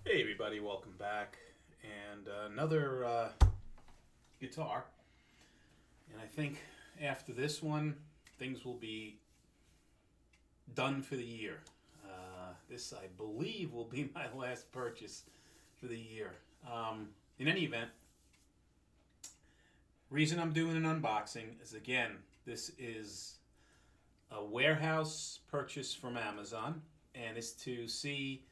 Hey everybody, welcome back. And another guitar. And I think after this one, things will be done for the year. This, I believe, will be my last purchase for the year. In any event, reason I'm doing an unboxing is again, this is a warehouse purchase from Amazon, and it's to see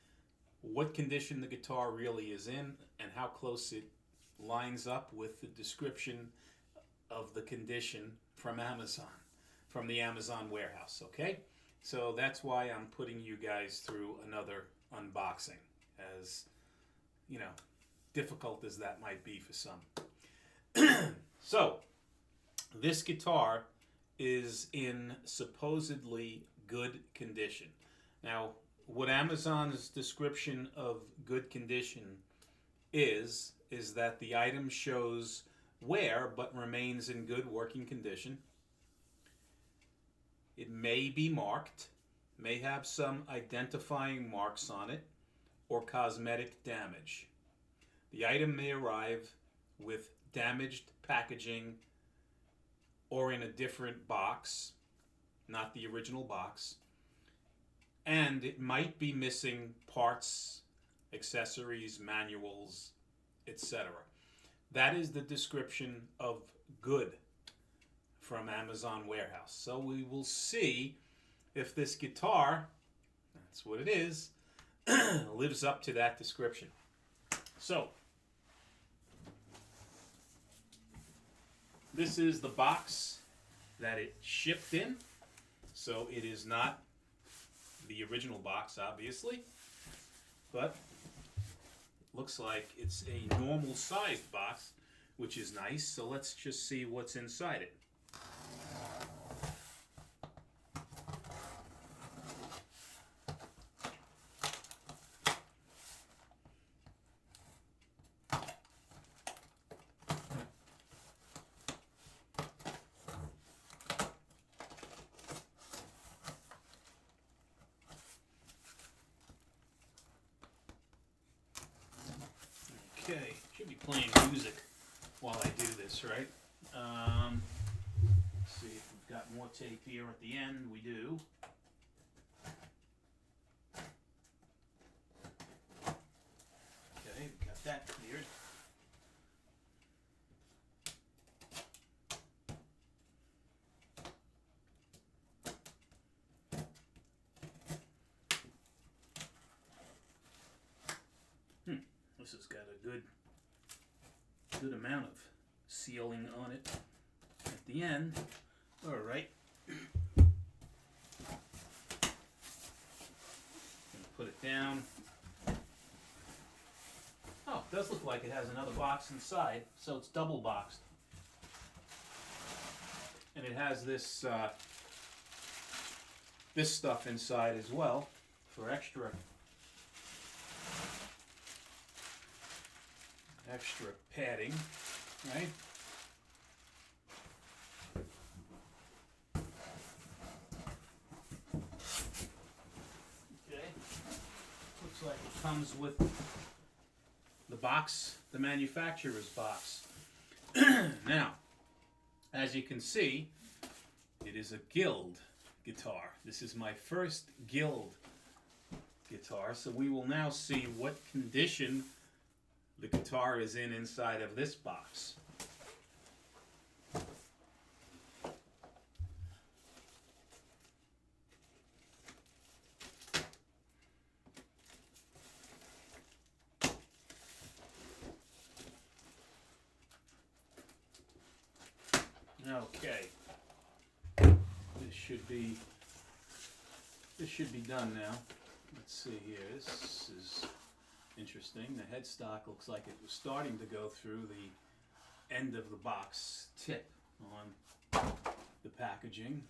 what condition the guitar really is in and how close it lines up with the description of the condition from Amazon, from the Amazon warehouse, okay? So that's why I'm putting you guys through another unboxing, as, you know, difficult as that might be for some. So, this guitar is in supposedly good condition. Now, what Amazon's description of good condition is that the item shows wear but remains in good working condition. It may be marked, may have some identifying marks on it, or cosmetic damage. The item may arrive with damaged packaging or in a different box, not the original box, and it might be missing parts, accessories, manuals, etc. That is the description of good from Amazon Warehouse. So we will see if this guitar, that's what it is, lives up to that description. So, this is the box that it shipped in. So it is not the original box, obviously, but it looks like it's a normal sized box, which is nice. So let's just see what's inside it. Okay, should be playing music while I do this, right? Let's see if we've got more tape here at the end. We do. Okay, we got that cleared. This has got a good amount of sealing on it at the end. All right. Put it down. Oh, it does look like it has another box inside, so it's double boxed. And it has this this stuff inside as well for extra padding, right? Okay. Looks like it comes with the box, the manufacturer's box. Now, as you can see, it is a Guild guitar. This is my first Guild guitar, so we will now see what condition the guitar is in inside of this box. Okay, this should be done now. Let's see here. This is interesting. The headstock looks like it was starting to go through the end of the box tip on the packaging.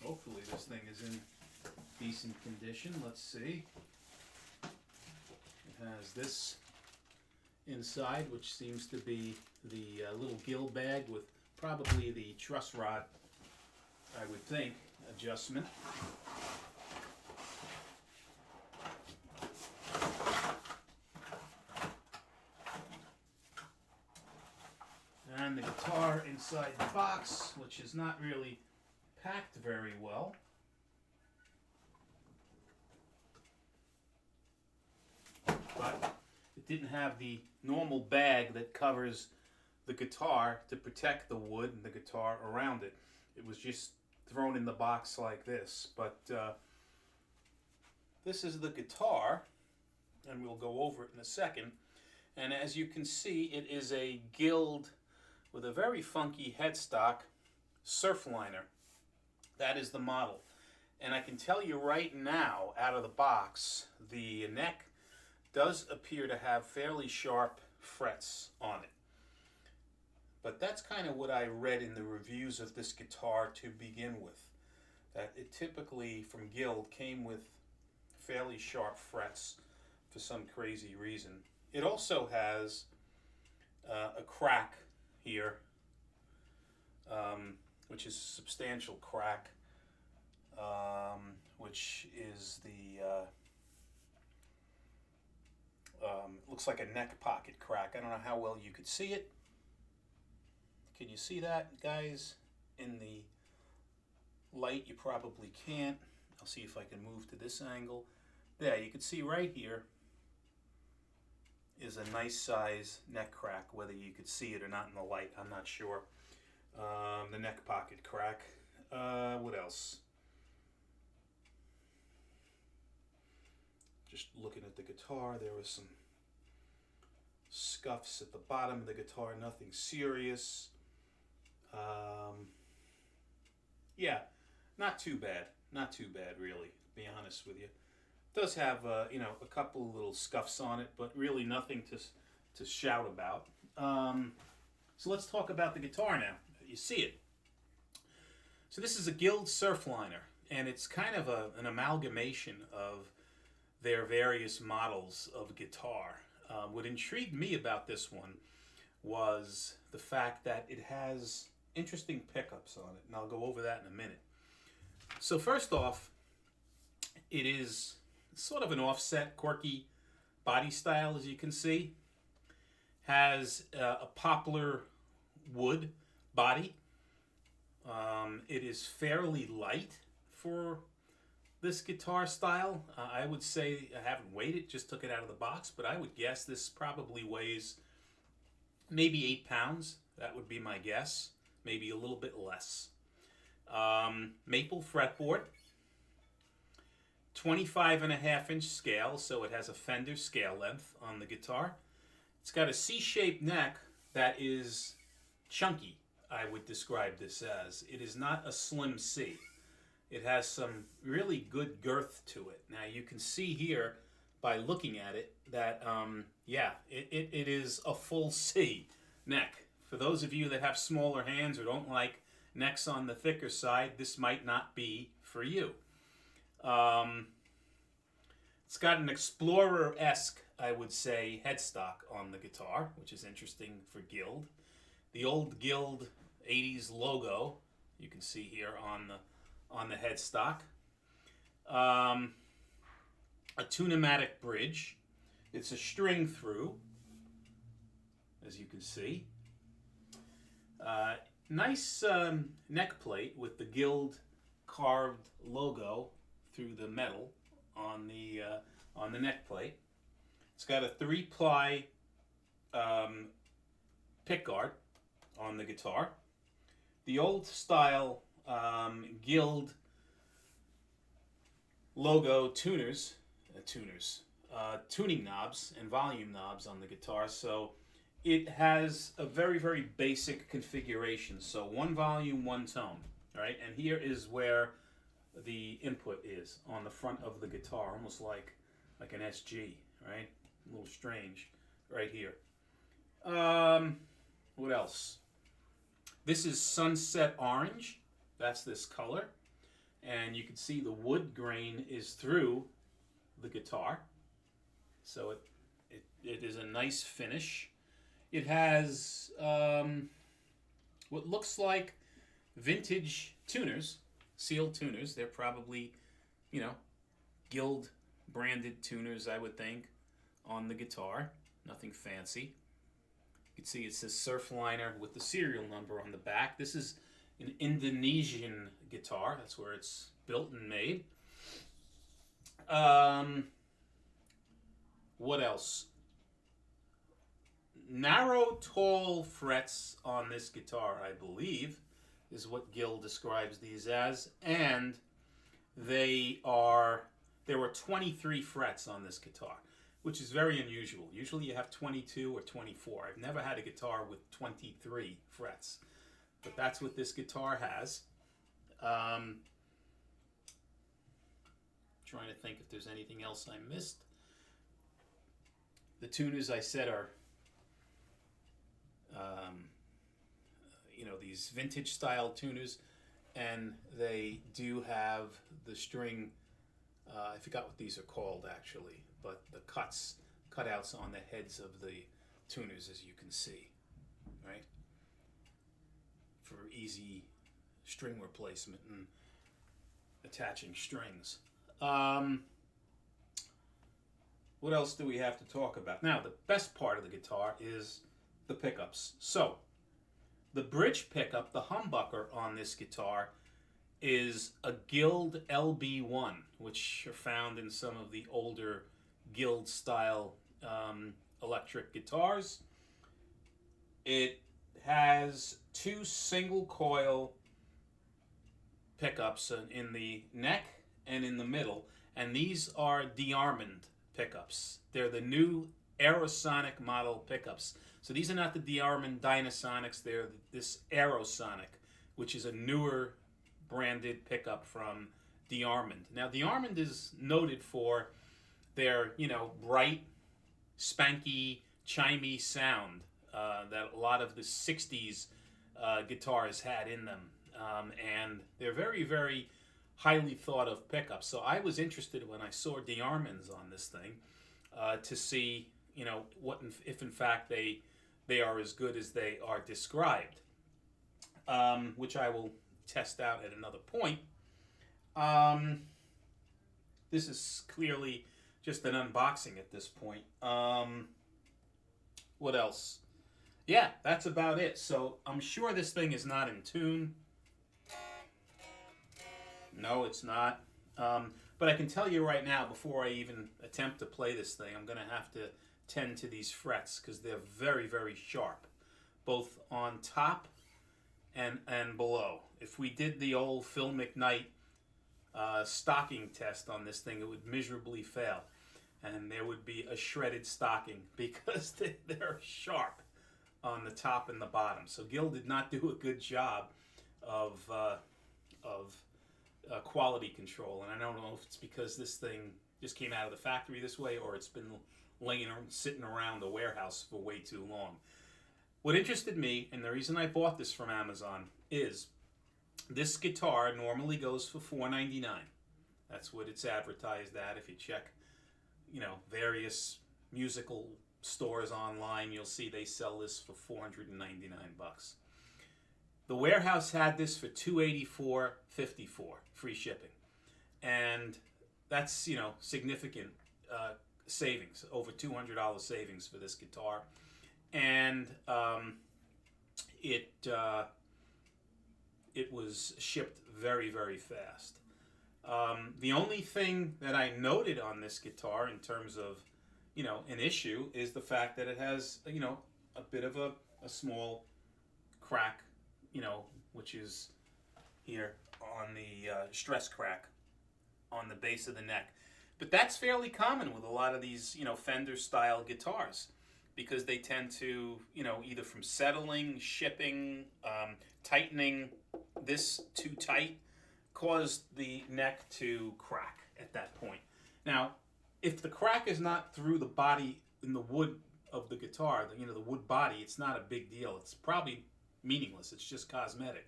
Hopefully this thing is in decent condition. Let's see. It has this inside, which seems to be the little gill bag with probably the truss rod, I would think, adjustment. And the guitar inside the box, which is not really packed very well. But it didn't have the normal bag that covers the guitar to protect the wood and the guitar around it. It was just thrown in the box like this. But this is the guitar, and we'll go over it in a second. And as you can see, it is a Guild with a very funky headstock Surfliner. That is the model. And I can tell you right now, out of the box, the neck does appear to have fairly sharp frets on it. But that's kind of what I read in the reviews of this guitar to begin with. That it typically, from Guild, came with fairly sharp frets for some crazy reason. It also has a crack here, which is a substantial crack, which is the looks like a neck pocket crack. I don't know how well you could see it. Can you see that, guys? In the light, you probably can't. I'll see if I can move to this angle. There, you can see right here is a nice size neck crack. Whether you could see it or not in the light, I'm not sure. The neck pocket crack. What else? Just looking at the guitar, there was some scuffs at the bottom of the guitar, nothing serious. Yeah, not too bad. Not too bad, really, to be honest with you. It does have, you know, a couple little scuffs on it, but really nothing to shout about. So let's talk about the guitar now. You see it. So this is a Guild Surfliner, and it's kind of an amalgamation of their various models of guitar. What intrigued me about this one was the fact that it has interesting pickups on it, and I'll go over that in a minute. So first off, it is sort of an offset, quirky body style, as you can see. Has a poplar wood body. It is fairly light for this guitar style. I would say, I haven't weighed it, just took it out of the box, but I would guess this probably weighs maybe 8 pounds. That would be my guess. Maybe a little bit less. Maple fretboard. 25.5-inch scale, so it has a Fender scale length on the guitar. It's got a C-shaped neck that is chunky, I would describe this as. It is not a slim C. It has some really good girth to it. Now you can see here by looking at it that, yeah, it is a full C neck. For those of you that have smaller hands or don't like necks on the thicker side, this might not be for you. It's got an Explorer-esque, I would say, headstock on the guitar, which is interesting for Guild. The old Guild 80s logo, you can see here on the headstock. A Tune-o-matic bridge. It's a string through, as you can see. Nice neck plate with the Guild carved logo through the metal on the neck plate. It's got a 3-ply pickguard on the guitar. The old style Guild logo tuning knobs and volume knobs on the guitar. So it has a very, very basic configuration. So 1 volume, 1 tone, right? And here is where the input is on the front of the guitar, almost like an SG, right? A little strange right here. What else? This is Sunset Orange. That's this color. And you can see the wood grain is through the guitar. So It is a nice finish. It has what looks like vintage tuners, sealed tuners. They're probably, you know, Guild branded tuners, I would think, on the guitar. Nothing fancy. You can see it says Surfliner with the serial number on the back. This is an Indonesian guitar. That's where it's built and made. What else? Narrow, tall frets on this guitar, I believe, is what Gil describes these as, and there were 23 frets on this guitar, which is very unusual. Usually you have 22 or 24. I've never had a guitar with 23 frets, but that's what this guitar has. Trying to think if there's anything else I missed. The tuners I said are these vintage style tuners, and they do have the string, I forgot what these are called actually, but the cutouts on the heads of the tuners, as you can see, right, for easy string replacement and attaching strings. What else do we have to talk about? Now, the best part of the guitar is the pickups. So, the bridge pickup, the humbucker on this guitar, is a Guild LB1, which are found in some of the older Guild style electric guitars. It has two single coil pickups in the neck and in the middle, and these are DeArmond pickups. They're the new Aerosonic model pickups. So these are not the DeArmond Dynasonics, they're this Aerosonic, which is a newer branded pickup from DeArmond. Now, DeArmond is noted for their, bright, spanky, chimey sound that a lot of the 60s guitars had in them. And they're very, very highly thought of pickups. So I was interested when I saw DeArmonds on this thing to see, if in fact they are as good as they are described, which I will test out at another point. This is clearly just an unboxing at this point. What else? Yeah, that's about it. So I'm sure this thing is not in tune. No, it's not. But I can tell you right now, before I even attempt to play this thing, I'm going to have to tend to these frets because they're very, very sharp, both on top and below. If we did the old Phil McKnight stocking test on this thing, it would miserably fail. And there would be a shredded stocking because they're sharp on the top and the bottom. So Gil did not do a good job of quality control. And I don't know if it's because this thing just came out of the factory this way or it's been sitting around the warehouse for way too long. What interested me, and the reason I bought this from Amazon, is this guitar normally goes for $4.99. That's what it's advertised at. If you check, various musical stores online, you'll see they sell this for $499. The warehouse had this for $284.54, free shipping, and that's significant savings, over $200 savings for this guitar, and it was shipped very, very fast. The only thing that I noted on this guitar in terms of, an issue is the fact that it has, a bit of a small crack, which is here on the stress crack on the base of the neck. But that's fairly common with a lot of these, Fender style guitars because they tend to, either from settling, shipping, tightening this too tight, caused the neck to crack at that point. Now, if the crack is not through the body in the wood of the guitar, the wood body, it's not a big deal. It's probably meaningless. It's just cosmetic.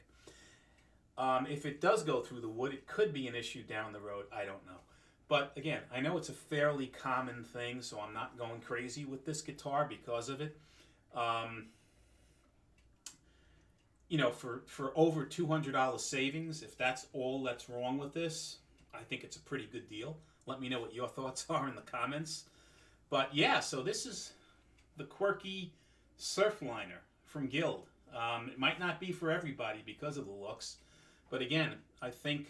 If it does go through the wood, it could be an issue down the road. I don't know. But again, I know it's a fairly common thing, so I'm not going crazy with this guitar because of it. Um, for over $200 savings, if that's all that's wrong with this, I think it's a pretty good deal. Let me know what your thoughts are in the comments. But yeah, so this is the quirky Surfliner from Guild. It might not be for everybody because of the looks, but again, I think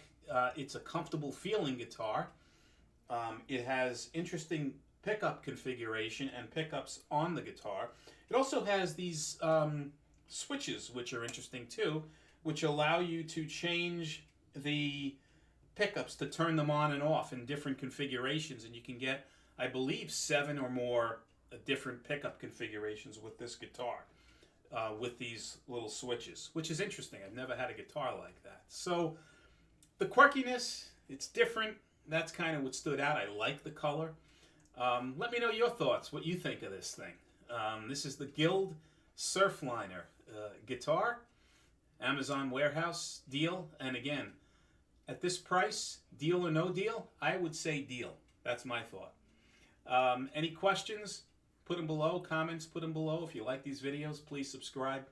it's a comfortable feeling guitar. It has interesting pickup configuration and pickups on the guitar. It also has these switches, which are interesting too, which allow you to change the pickups to turn them on and off in different configurations, and you can get, I believe, 7 or more different pickup configurations with this guitar, with these little switches, which is interesting. I've never had a guitar like that. So the quirkiness, it's different. That's kind of what stood out. I like the color. Let me know your thoughts, what you think of this thing. This is the Guild Surfliner guitar, Amazon warehouse deal. And again, at this price, deal or no deal, I would say deal. That's my thought. Any questions? Put them below. Comments, put them below. If you like these videos, please subscribe.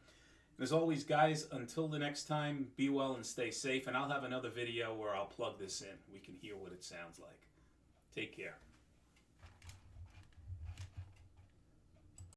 And as always, guys, until the next time, be well and stay safe. And I'll have another video where I'll plug this in. We can hear what it sounds like. Take care.